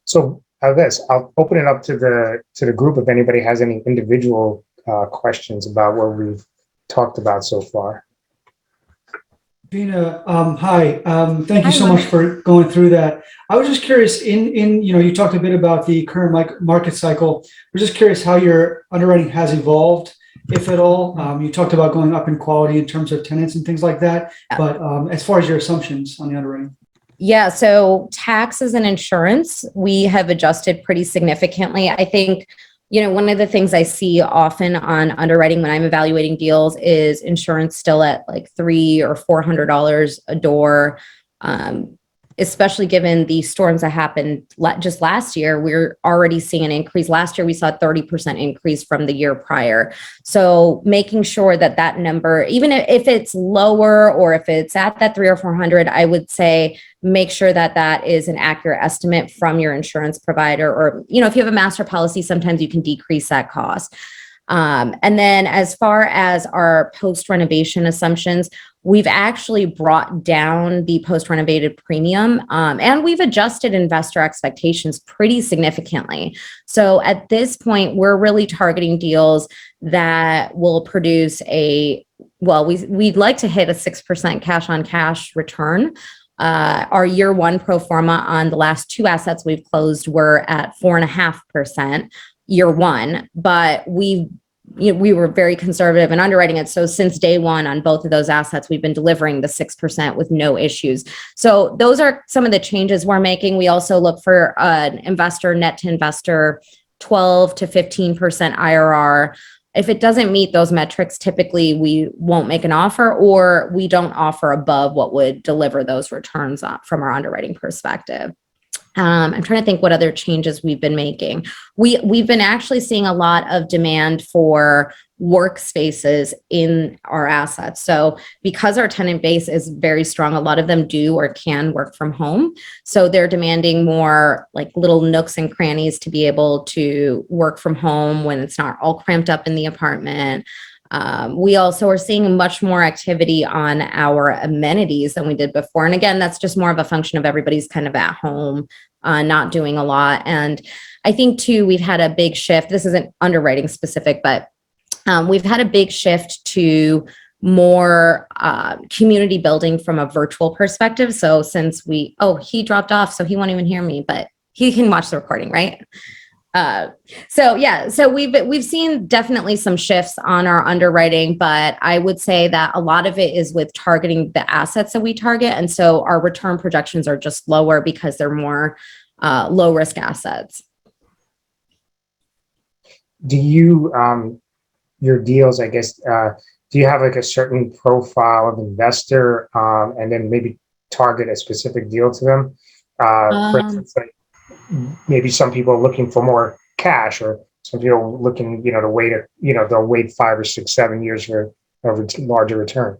So this, I'll open it up to the group if anybody has any individual questions about what we've talked about so far. Vina, hi. Thank you Hi, so much Mike. for going through that. I was just curious, you talked a bit about the current market cycle. I was just curious how your underwriting has evolved, if at all. You talked about going up in quality in terms of tenants and things like that, but as far as your assumptions on the underwriting. Yeah, so taxes and insurance, we have adjusted pretty significantly. I think, one of the things I see often on underwriting when I'm evaluating deals is insurance still at like $300 or $400 a door. Especially given the storms that happened just last year, we're already seeing an increase. Last year, we saw a 30% increase from the year prior. So making sure that that number, even if it's lower or if it's at that 300 or 400, I would say make sure that that is an accurate estimate from your insurance provider. Or, if you have a master policy, sometimes you can decrease that cost. And then as far as our post-renovation assumptions, we've actually brought down the post-renovated premium, and we've adjusted investor expectations pretty significantly. So at this point, we're really targeting deals that will produce we'd like to hit a 6% cash on cash return. Our year one pro forma on the last two assets we've closed were at 4.5% year one, but we were very conservative in underwriting it. So since day one on both of those assets, we've been delivering the 6% with no issues. So those are some of the changes we're making. We also look for an investor net to investor 12 to 15% IRR. If it doesn't meet those metrics, typically we won't make an offer, or we don't offer above what would deliver those returns from our underwriting perspective. I'm trying to think what other changes we've been making. We've been actually seeing a lot of demand for workspaces in our assets. So because our tenant base is very strong, a lot of them do or can work from home. So they're demanding more like little nooks and crannies to be able to work from home when it's not all cramped up in the apartment. We also are seeing much more activity on our amenities than we did before. And again, that's just more of a function of everybody's kind of at home, not doing a lot. And I think too, we've had a big shift. This isn't underwriting specific, but we've had a big shift to more community building from a virtual perspective. So since he dropped off, so he won't even hear me, but he can watch the recording, right? So we've seen definitely some shifts on our underwriting, but I would say that a lot of it is with targeting the assets that we target. And so our return projections are just lower because they're more low risk assets. Do you, your deals, I guess, do you have like a certain profile of investor and then maybe target a specific deal to them? For instance, like, maybe some people are looking for more cash, or some people are looking, to wait, they'll wait 5 or 6, 7 years for a larger return.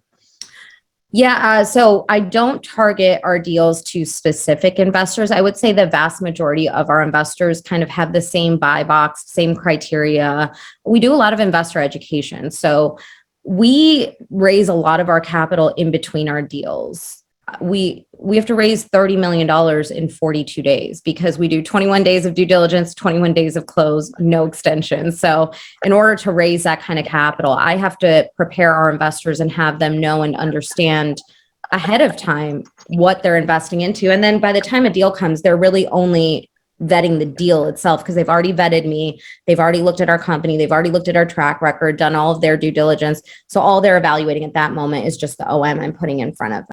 Yeah, so I don't target our deals to specific investors. I would say the vast majority of our investors kind of have the same buy box, same criteria. We do a lot of investor education. So we raise a lot of our capital in between our deals. We have to raise $30 million in 42 days because we do 21 days of due diligence, 21 days of close, no extensions. So in order to raise that kind of capital, I have to prepare our investors and have them know and understand ahead of time what they're investing into. And then by the time a deal comes, they're really only vetting the deal itself because they've already vetted me. They've already looked at our company. They've already looked at our track record, done all of their due diligence. So all they're evaluating at that moment is just the OM I'm putting in front of them.